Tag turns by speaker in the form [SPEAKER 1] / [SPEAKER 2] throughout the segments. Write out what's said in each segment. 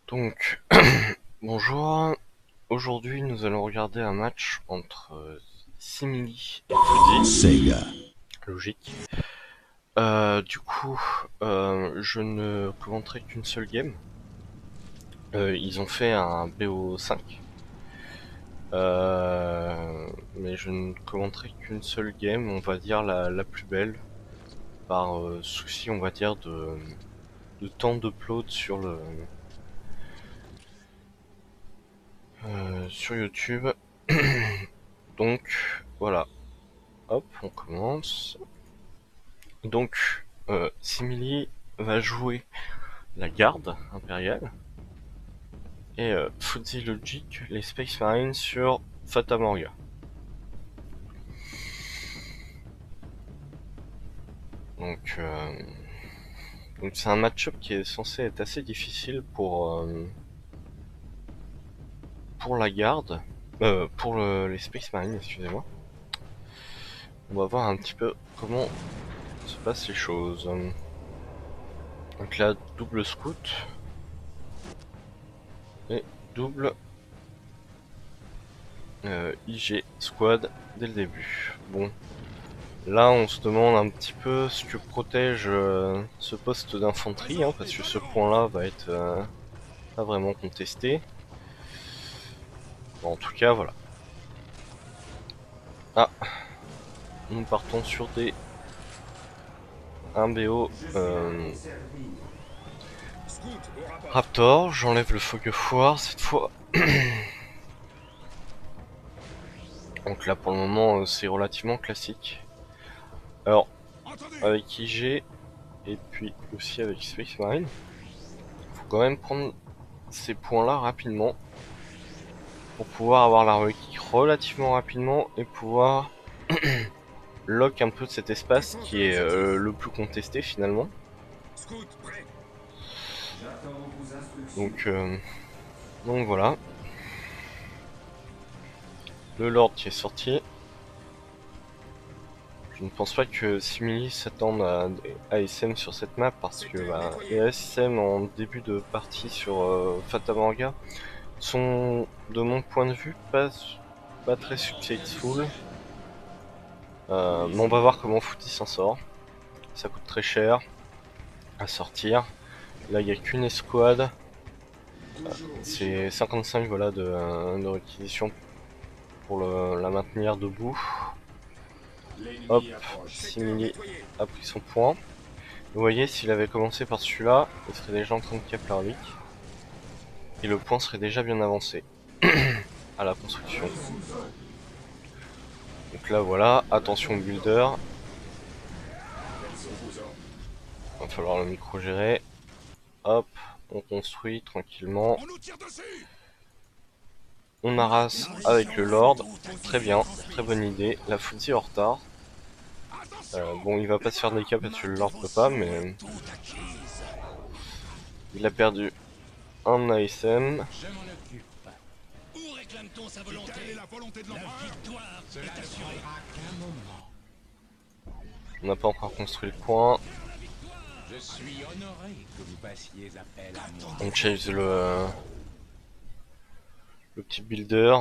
[SPEAKER 1] Donc, bonjour. Aujourd'hui, nous allons regarder un match entre Simili et Fuzzy.
[SPEAKER 2] Sega.
[SPEAKER 1] Logique. Je ne commenterai qu'une seule game. Ils ont fait un BO5. Mais je ne commenterai qu'une seule game, on va dire la plus belle, par souci, on va dire, de temps d'upload sur YouTube. Donc, voilà. Hop, on commence. Donc, Simili va jouer la garde impériale et Fuzzy Logic les Space Marines sur Fata Morga. Donc, euh, donc c'est un match-up qui est censé être assez difficile pour la garde, les Space Marines, excusez-moi. On va voir un petit peu comment se passent les choses. Donc là, double scout et double IG squad dès le début. Bon, là on se demande un petit peu ce que protège ce poste d'infanterie, hein, parce que ce point-là va être pas vraiment contesté. Bon, en tout cas, voilà. Ah, nous partons sur des 1 BO Raptor. J'enlève le focus foire cette fois. Donc là pour le moment c'est relativement classique. Alors avec IG et puis aussi avec Space Marine, faut quand même prendre ces points là rapidement pour pouvoir avoir la requique relativement rapidement et pouvoir lock un peu de cet espace qui est le plus contesté finalement. Donc, euh, donc voilà. Le Lord qui est sorti. Je ne pense pas que Simili s'attende à des ASM sur cette map parce que les ASM en début de partie sur Fata Morga sont, de mon point de vue, pas très successful. Mais on va voir comment Footy s'en sort. Ça coûte très cher à sortir. Là, il n'y a qu'une escouade. C'est 55 voilà, de réquisition pour la maintenir debout. Hop, Simili a pris son point. Vous voyez, s'il avait commencé par celui-là, il serait déjà en train de cap l'Arlic. Et le point serait déjà bien avancé à la construction. Donc là voilà, attention au builder. Va falloir le micro-gérer. Hop, on construit tranquillement. On arrase avec le Lord. Très bien, très bonne idée. La Fuzzy est en retard. Bon, il va pas se faire des caps parce que le Lord peut pas, mais il a perdu un ASM.
[SPEAKER 3] Où réclame-t-on sa volonté? La volonté de l'empereur. La victoire est assurée.
[SPEAKER 1] On n'a pas encore construit le point.
[SPEAKER 3] Je suis honoré que vous passiez appel à moi.
[SPEAKER 1] On chase le petit builder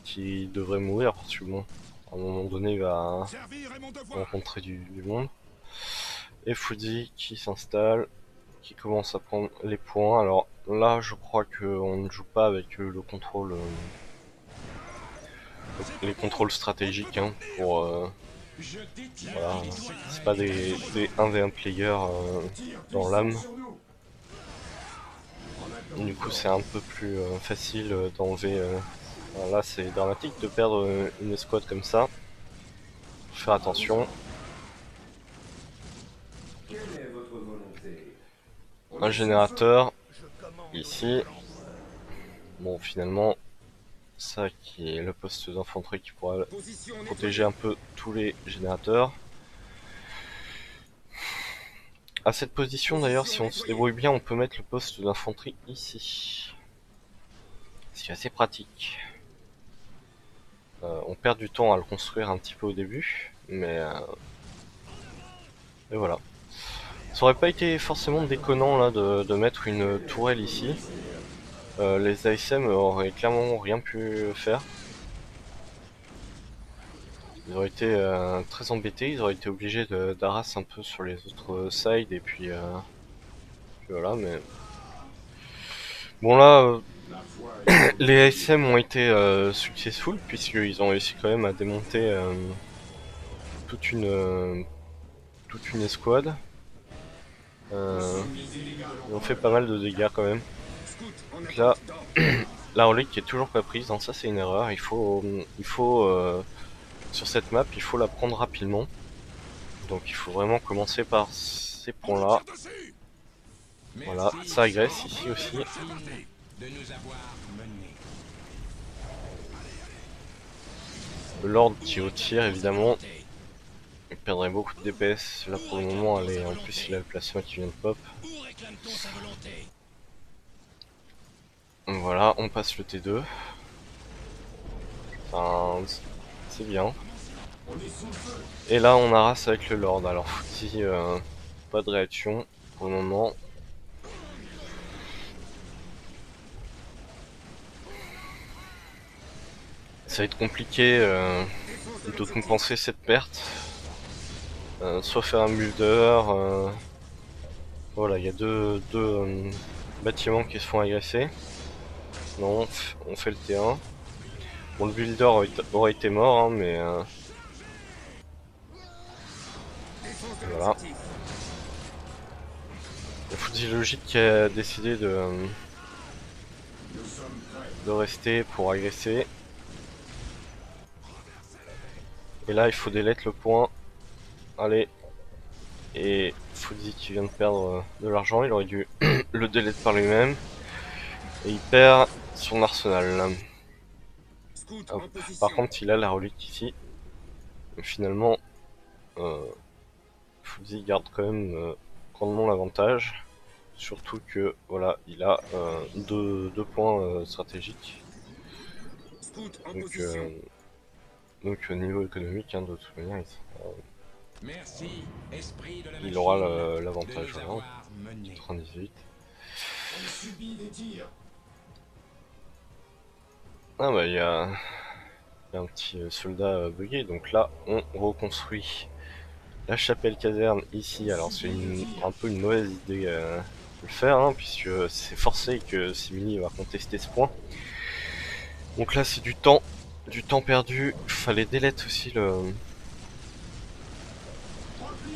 [SPEAKER 1] qui devrait mourir parce que bon, à un moment donné il va rencontrer du monde. Et Fuzzy qui s'installe, qui commence à prendre les points. Alors là je crois qu'on ne joue pas avec le contrôle, les contrôles stratégiques hein, pour voilà, c'est pas des 1v1 players dans l'âme. Du coup c'est un peu plus facile d'enlever. Là c'est dramatique de perdre une escouade comme ça. Faut faire attention. Un générateur ici. Bon finalement ça qui est le poste d'infanterie qui pourra protéger un peu tous les générateurs. À cette position d'ailleurs, si on se débrouille bien, on peut mettre le poste d'infanterie ici. C'est assez pratique. On perd du temps à le construire un petit peu au début, mais et voilà. Ça aurait pas été forcément déconnant là de mettre une tourelle ici. Les ASM auraient clairement rien pu faire. Ils auraient été très embêtés, ils auraient été obligés d'arras un peu sur les autres sides et puis voilà, mais bon là les ASM ont été successful puisqu'ils ont réussi quand même à démonter toute une escouade. Ils ont fait pas mal de dégâts quand même. Donc là, la relique qui est toujours pas prise, hein, ça c'est une erreur. Il faut sur cette map, il faut la prendre rapidement. Donc il faut vraiment commencer par ces points là. Voilà, ça agresse ici aussi. Le Lord qui est au tir évidemment. Il perdrait beaucoup de DPS là pour le moment. Allez, en plus il a le plasma qui vient de pop. Voilà, on passe le T2. Enfin, c'est bien. Et là on arrase avec le Lord. Alors Fouti, pas de réaction pour le moment. Ça va être compliqué de compenser cette perte. Soit faire un builder. Voilà, il y a deux bâtiments qui se font agresser. Non, on fait le T1. Bon, le builder aurait été mort, hein, mais voilà. Le Fouti logique qui a décidé de rester pour agresser. Et là, il faut délete le point. Allez. Et Fouti qui vient de perdre de l'argent, il aurait dû le délete par lui-même. Et il perd son arsenal. Hop. Par contre, il a la relique ici. Et finalement, Fouti garde quand même grandement l'avantage. Surtout que voilà, il a deux points stratégiques. Donc au niveau économique, hein, de toute manière, il aura l'avantage. Voilà, 98. Ah bah il y a un petit soldat bugué, donc là on reconstruit la chapelle caserne ici. Alors c'est un peu une mauvaise idée de le faire, hein, puisque c'est forcé que Simili va contester ce point. Donc là c'est du temps perdu. Il fallait délete aussi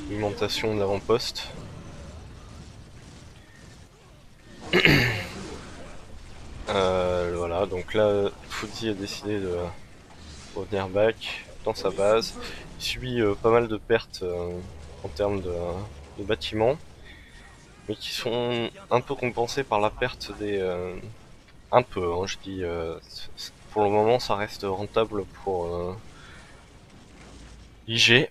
[SPEAKER 1] l'alimentation de l'avant-poste. Voilà, donc là Fouti a décidé de revenir back dans sa base. Il subit pas mal de pertes en termes de bâtiments, mais qui sont un peu compensés par la perte des... un peu, hein, je dis... pour le moment ça reste rentable pour l'IG.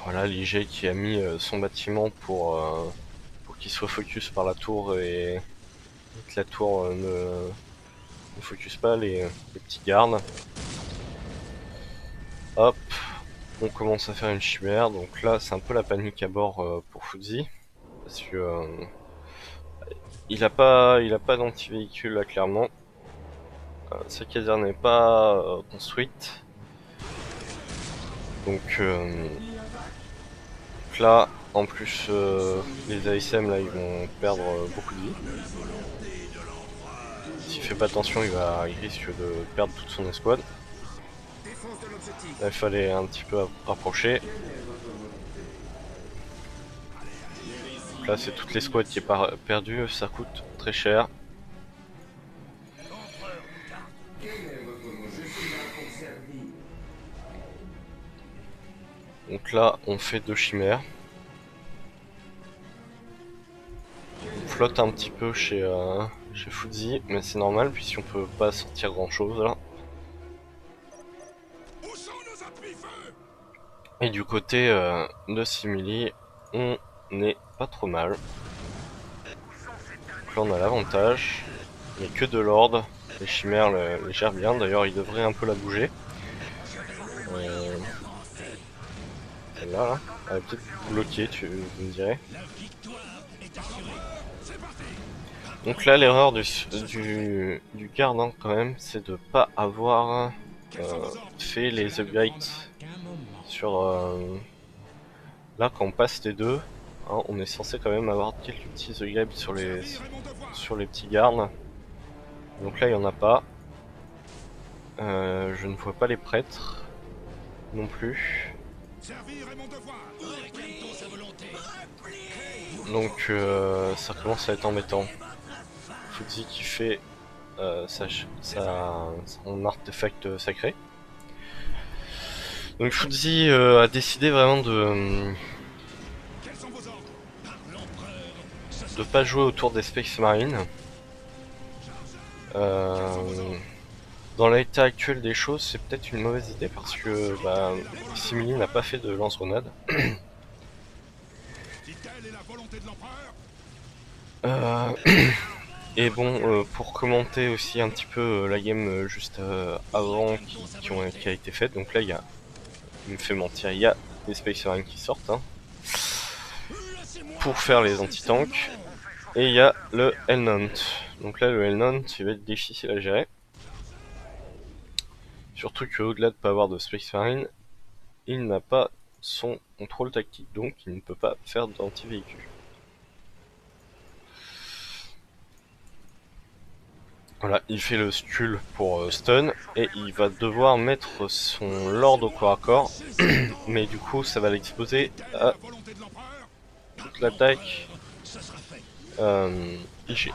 [SPEAKER 1] Voilà, l'IG qui a mis son bâtiment pour qu'il soit focus par la tour et que la tour ne focus pas les petits gardes. Hop, on commence à faire une chimère, donc là c'est un peu la panique à bord pour Fouti, parce que il a pas d'anti-véhicule là clairement. Sa caserne n'est pas construite. Donc là, en plus les ASM là ils vont perdre beaucoup de vie. S'il fait pas attention, il risque de perdre toute son escouade. Là, il fallait un petit peu rapprocher. Donc là c'est toute l'escouade qui est perdue, ça coûte très cher. Donc là on fait 2 chimères. On flotte un petit peu chez Fouti, mais c'est normal puisqu'on peut pas sortir grand chose là. Et du côté de Simili, on n'est pas trop mal. Donc là on a l'avantage. Il n'y a que de l'ordre. Les chimères les gèrent bien, d'ailleurs ils devraient un peu la bouger. celle-là, là. Elle est peut-être bloquée, vous me direz. Donc là, l'erreur du garde, hein, quand même, c'est de pas avoir fait les upgrades sur... là, quand on passe les deux, hein, on est censé quand même avoir quelques petits upgrades sur les petits gardes. Donc là, il n'y en a pas. Je ne vois pas les prêtres non plus. Donc ça commence à être embêtant. Fudzi qui fait son artefact sacré. Donc Fudzi a décidé vraiment de pas jouer autour des Space Marines. Dans l'état actuel des choses, c'est peut-être une mauvaise idée parce que Simili n'a pas fait de lance-grenade. Et bon, pour commenter aussi un petit peu la game juste avant qui a été faite, donc là il me fait mentir, il y a des Space Marines qui sortent hein, pour faire les anti-tanks, et il y a le Hellnaunt. Donc là le Hellnaunt il va être difficile à gérer. Surtout qu'au-delà de ne pas avoir de Space Marine, il n'a pas son contrôle tactique, donc il ne peut pas faire d'anti-véhicule. Voilà, il fait le Skull pour stun, et il va devoir mettre son Lord au corps à corps, mais du coup ça va l'exposer à toute l'attaque IG.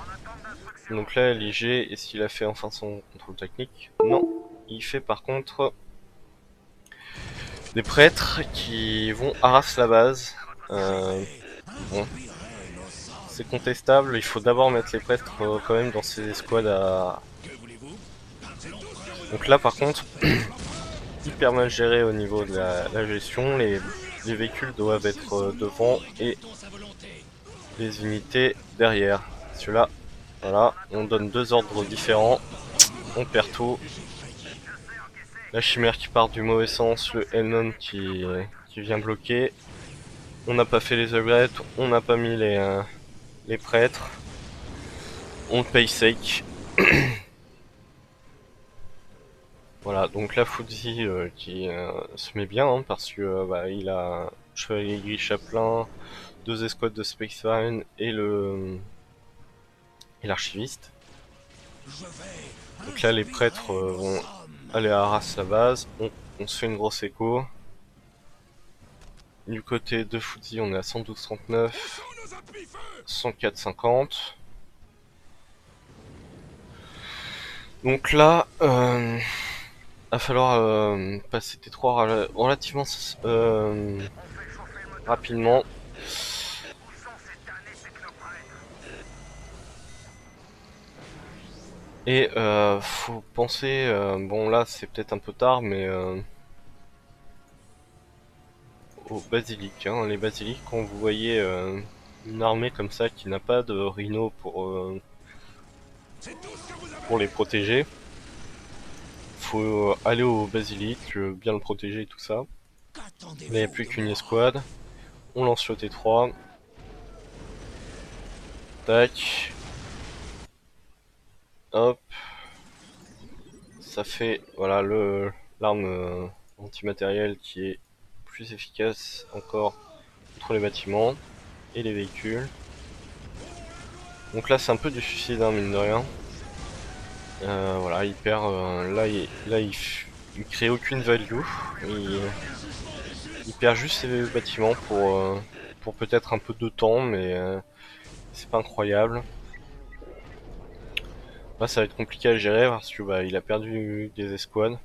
[SPEAKER 1] Donc là l'IG, est-ce qu'il a fait enfin son contrôle technique? Non, il fait par contre des prêtres qui vont harass la base. Bon, c'est contestable, il faut d'abord mettre les prêtres quand même dans ses escouades à... Donc là par contre, hyper mal géré au niveau de la gestion, les véhicules doivent être devant et les unités derrière. Celui-là, voilà, on donne deux ordres différents, on perd tout. La chimère qui part du mauvais sens, le Hellnaunt qui vient bloquer. On n'a pas fait les upgrades, on n'a pas mis les prêtres. On paye sec. Voilà, donc la Fudzi qui se met bien hein, parce que il a Chevalier Gris Chaplain, deux escouades de Space Marine et l'archiviste. Donc là les prêtres vont aller à Arras la base, on se fait une grosse écho. Du côté de Fudzi on est à 112,39, 104,50. Donc là, va falloir passer T3 relativement rapidement. Et faut penser, bon là c'est peut-être un peu tard, mais aux basiliques. Hein. Les basiliques, quand vous voyez une armée comme ça qui n'a pas de rhino pour les protéger, faut aller au basilic, bien le protéger et tout ça. Là il n'y a plus qu'une escouade. On lance le T3. Tac. Hop. Ça fait voilà l'arme antimatérielle qui est plus efficace encore contre les bâtiments et les véhicules. Donc là c'est un peu du suicide hein, mine de rien. Voilà, il perd là il crée aucune value. Il perd juste ses bâtiments pour peut-être un peu de temps, mais c'est pas incroyable. Là ça va être compliqué à gérer parce que il a perdu des escouades.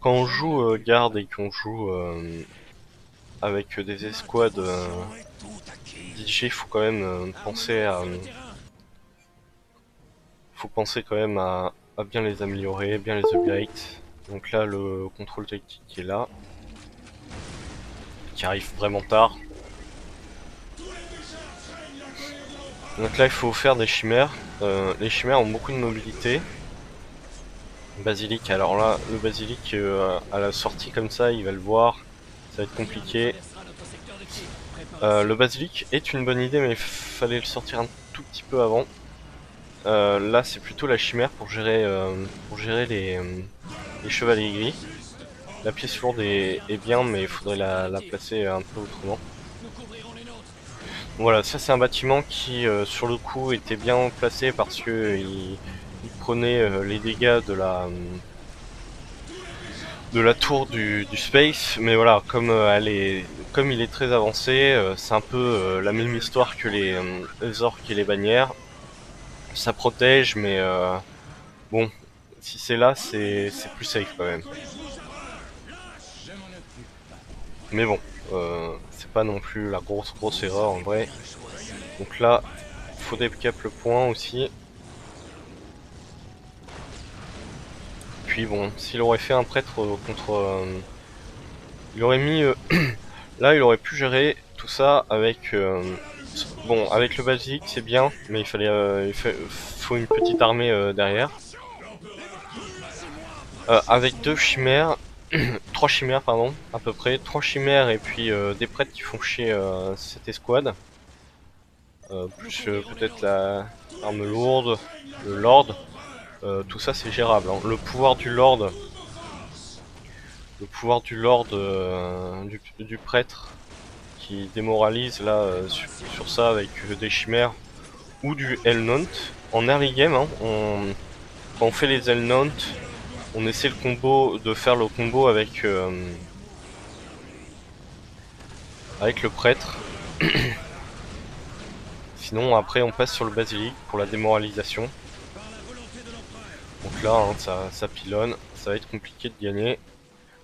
[SPEAKER 1] Quand on joue garde et qu'on joue avec des escouades d'IG, faut quand même penser quand même à bien les améliorer, bien les upgrade. Donc là le contrôle tactique qui est là, qui arrive vraiment tard. Donc là il faut faire des chimères. Les chimères ont beaucoup de mobilité. Basilic, alors là le basilic à la sortie comme ça il va le voir, va être compliqué. Le basilic est une bonne idée, mais il fallait le sortir un tout petit peu avant. Là c'est plutôt la chimère pour gérer les chevaliers gris. La pièce lourde est bien, mais il faudrait la placer un peu autrement. Voilà, ça c'est un bâtiment qui sur le coup était bien placé parce que il prenait les dégâts de la tour du space, mais voilà, comme comme il est très avancé, c'est un peu la même histoire que les orques et les bannières. Ça protège, mais bon, si c'est là, c'est plus safe quand même. Mais bon, c'est pas non plus la grosse erreur en vrai. Donc là, faut décap le point aussi. Puis bon, s'il aurait fait un prêtre contre... il aurait mis... là, il aurait pu gérer tout ça avec... bon, avec le basique, c'est bien, mais faut une petite armée derrière. Avec deux chimères... 3 chimères, pardon, à peu près. 3 chimères et puis des prêtres qui font chier cette escouade. Plus peut-être l'arme lourde, le lord. Tout ça c'est gérable, hein. Le pouvoir du lord du prêtre qui démoralise là sur ça avec des chimères ou du Hellnaunt. En early game, hein, quand on fait les Hellnaunt, on essaie de faire le combo avec le prêtre. Sinon après on passe sur le basilic pour la démoralisation. Donc là hein, ça pilonne, ça va être compliqué de gagner.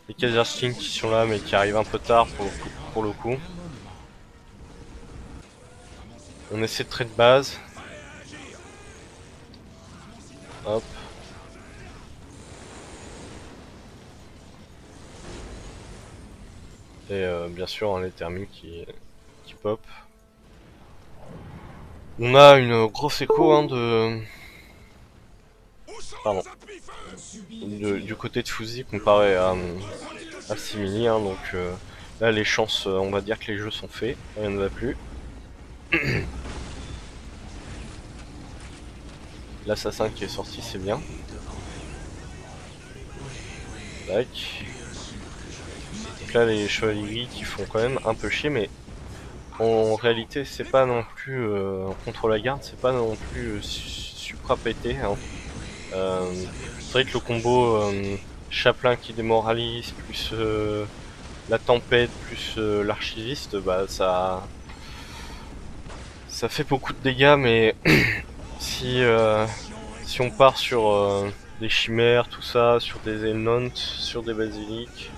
[SPEAKER 1] Les Kaiserstings qui sont là mais qui arrivent un peu tard pour le coup. On essaie de trade base. Hop. Et bien sûr hein, les thermiques qui pop. On a une grosse écho hein, du côté de Fusy comparé à Simili. Hein, donc là les chances, on va dire que les jeux sont faits, rien ne va plus. L'assassin qui est sorti, c'est bien. Tac. Donc là les chevaliers gris qui font quand même un peu chier, mais en réalité c'est pas non plus contre la garde, c'est pas non plus supra pété. Hein. C'est vrai que le combo Chaplain qui démoralise plus la tempête plus l'archiviste, bah ça fait beaucoup de dégâts, mais si on part sur des chimères, tout ça, sur des Hellnaunt, sur des basiliques,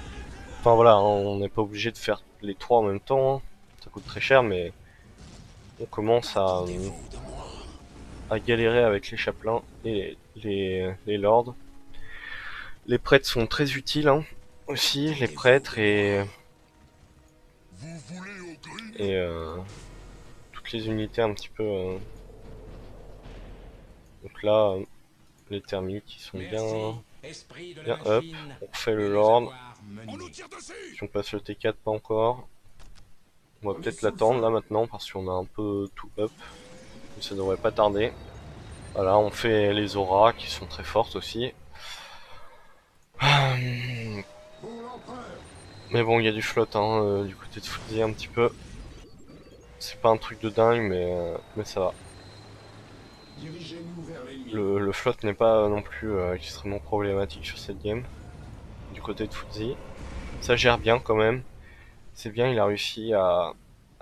[SPEAKER 1] enfin voilà, hein, on n'est pas obligé de faire les trois en même temps, hein. Ça coûte très cher, mais on commence à galérer avec les chaplains et les lords. Les prêtres sont très utiles hein, aussi, les prêtres et toutes les unités un petit peu. Donc là, les thermiques qui sont bien up. On refait le lord. Si on passe le T4, pas encore. On va peut-être l'attendre là maintenant parce qu'on a un peu tout up. Ça devrait pas tarder. Voilà, on fait les auras qui sont très fortes aussi. Mais bon, il y a du flotte hein, du côté de Fuzzy un petit peu. C'est pas un truc de dingue, mais ça va. Le flotte n'est pas non plus extrêmement problématique sur cette game. Du côté de Fuzzy. Ça gère bien quand même. C'est bien, il a réussi à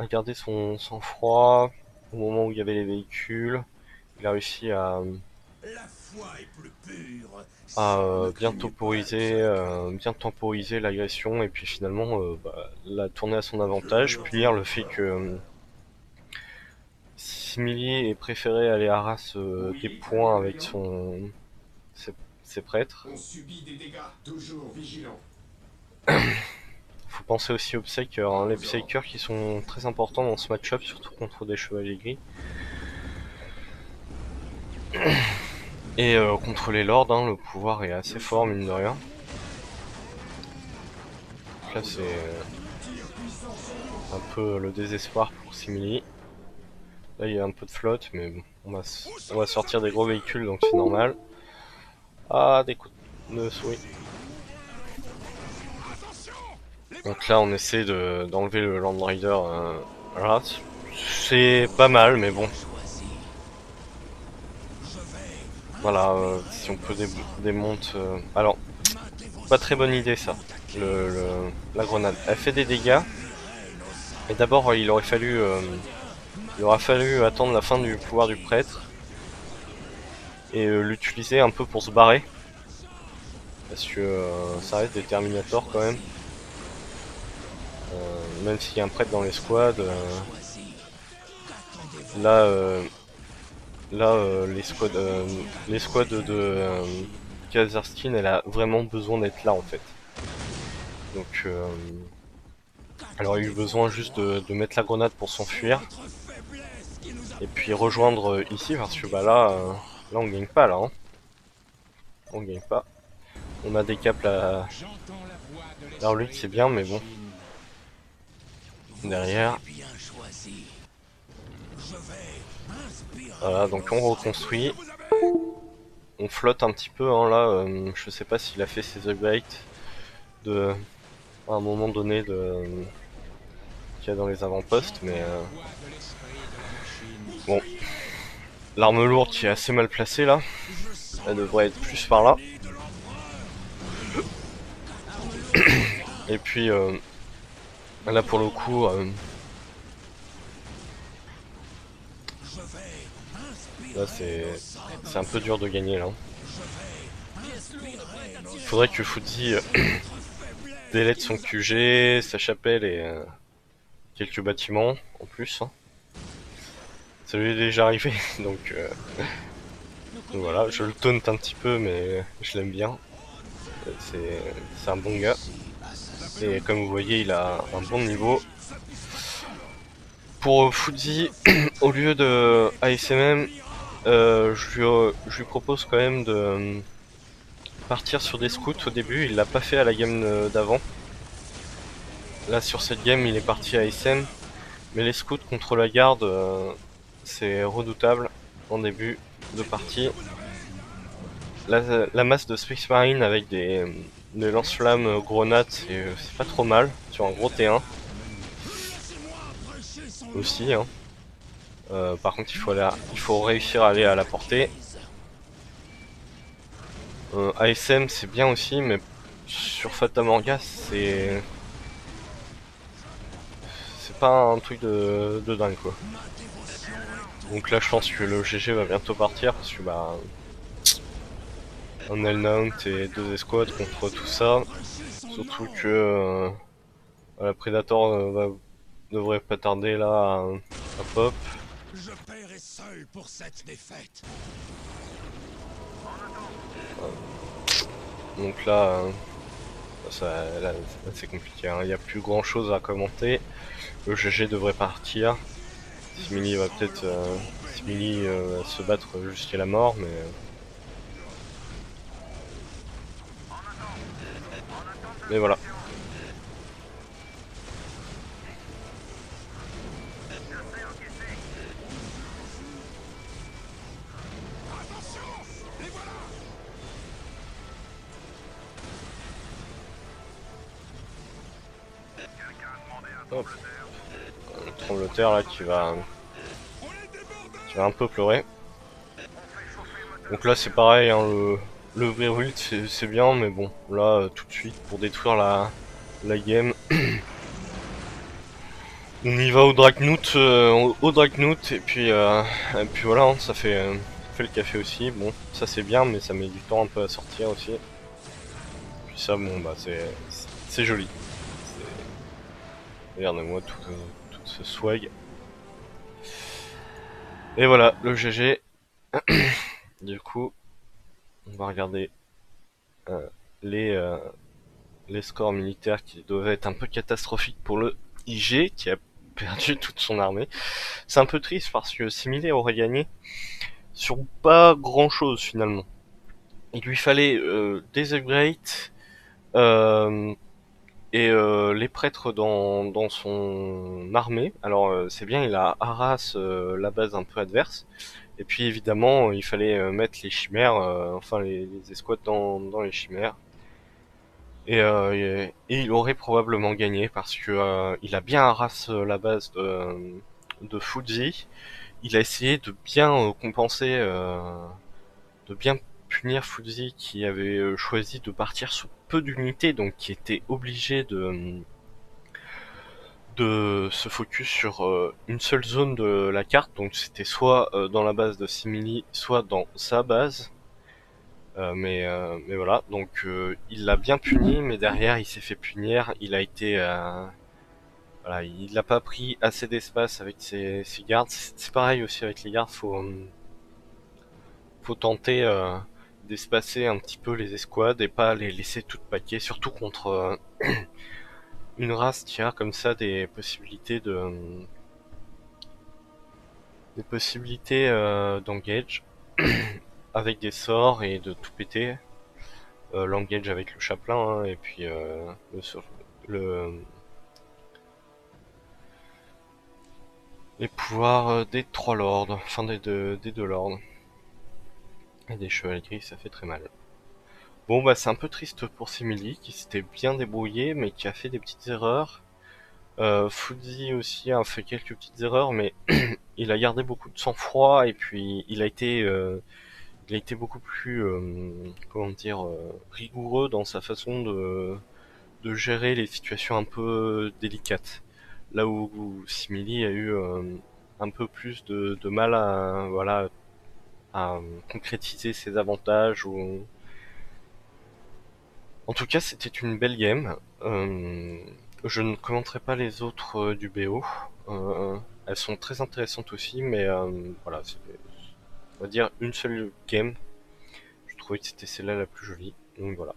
[SPEAKER 1] garder son sang-froid au moment où il y avait les véhicules. Il a réussi à bien temporiser l'agression et puis finalement la tourner à son avantage, punir le fait que Simili ait préféré aller à race des points avec ses prêtres.
[SPEAKER 2] On subit des dégâts, toujours vigilant.
[SPEAKER 1] Faut penser aussi aux Psykers, hein. Les Psykers qui sont très importants dans ce match-up, surtout contre des chevaliers gris. Et contre les lords, hein, le pouvoir est assez fort mine de rien. Donc là un peu le désespoir pour Simili. Là il y a un peu de flotte, mais bon, on va sortir des gros véhicules donc c'est normal. Ah, des coups de souris. Donc là on essaie d'enlever le Land Rider. Voilà, c'est pas mal, mais bon. Voilà, si on peut démonter... Alors, pas très bonne idée ça, la grenade. Elle fait des dégâts. Et d'abord il aura fallu attendre la fin du pouvoir du prêtre. Et l'utiliser un peu pour se barrer. Parce que ça reste des Terminators quand même. Même s'il y a un prêtre dans les squads. Là, les squads de Kazarskin, elle a vraiment besoin d'être là en fait. Donc, elle aurait eu besoin juste de mettre la grenade pour s'enfuir. Et puis rejoindre ici, parce que bah là on gagne pas là. Hein. On gagne pas. On a des caps là. La relique c'est bien, mais bon. Derrière. Voilà, donc on reconstruit. On flotte un petit peu hein, là. Je sais pas s'il a fait ses upgrades à un moment donné qu'il y a dans les avant-postes, mais bon. L'arme lourde qui est assez mal placée là. Elle devrait être plus par là. Et puis là pour le coup là c'est un peu dur de gagner là. Il faudrait que Fuzzy délète son QG, sa chapelle et quelques bâtiments en plus. Hein. Ça lui est déjà arrivé donc voilà, je le taunt un petit peu mais je l'aime bien. C'est un bon gars. Et comme vous voyez il a un bon niveau. Pour Fuzzy, au lieu de ASMM, je lui propose quand même de partir sur des scouts au début. Il l'a pas fait à la game d'avant. Là sur cette game il est parti à ASM. Mais les scouts contre la garde, c'est redoutable en début de partie. La masse de Space Marine avec des lance-flammes grenades, c'est pas trop mal sur un gros T1. Aussi, hein. Par contre, il faut réussir à aller à la portée. ASM, c'est bien aussi, mais sur Fata Morga, c'est pas un truc de dingue quoi. Donc là, je pense que le GG va bientôt partir parce que bah un L-Mount et 2 escouades contre tout ça. Surtout que la Predator devrait pas tarder là à pop.
[SPEAKER 3] Je paierai seul pour cette défaite.
[SPEAKER 1] Donc là, là c'est compliqué, hein. Il n'y a plus grand chose à commenter. Le GG devrait partir. Simili va peut-être se battre jusqu'à la mort, mais voilà. Hop. Le tremblement là qui va un peu pleurer. Donc là c'est pareil, hein, le Verult c'est bien, mais bon, là tout de suite pour détruire la game, on y va au Draknout, et puis voilà, hein, ça fait le café aussi. Bon, ça c'est bien, mais ça met du temps un peu à sortir aussi. Puis ça, bon bah c'est joli. Regardez-moi tout ce swag. Et voilà, le GG. Du coup, on va regarder les scores militaires qui doivent être un peu catastrophiques pour le IG qui a perdu toute son armée. C'est un peu triste parce que Similé aurait gagné sur pas grand chose finalement. Il lui fallait des upgrades Et les prêtres dans son armée, alors c'est bien, il a harass la base un peu adverse, et puis évidemment il fallait mettre les chimères, enfin les escouades dans les chimères, et il aurait probablement gagné parce que il a bien harass la base de Fuzi, il a essayé de bien compenser, de bien punir Fuzi qui avait choisi de partir sur peu d'unités, donc qui était obligé de se focus sur une seule zone de la carte, donc c'était soit dans la base de Simili, soit dans sa base. Mais voilà, donc il l'a bien puni, mais derrière il s'est fait punir, il a été... voilà, il n'a pas pris assez d'espace avec ses gardes. C'est pareil aussi avec les gardes, faut tenter d'espacer un petit peu les escouades et pas les laisser toutes paquer, surtout contre une race qui a comme ça des possibilités d'engage avec des sorts et de tout péter. L'engage avec le chaplain hein, et puis le les pouvoirs des trois lords, enfin des deux lords. Et des chevaliers gris, ça fait très mal. Bon bah c'est un peu triste pour Simili qui s'était bien débrouillé mais qui a fait des petites erreurs. Fuzi aussi a fait quelques petites erreurs mais il a gardé beaucoup de sang-froid et puis il a été beaucoup plus comment dire rigoureux dans sa façon de gérer les situations un peu délicates. Là où Simili a eu un peu plus de mal à voilà à concrétiser ses avantages ou en tout cas c'était une belle game. Je ne commenterai pas les autres du BO. Elles sont très intéressantes aussi mais voilà c'est on va dire une seule game. Je trouvais que c'était celle-là la plus jolie donc voilà.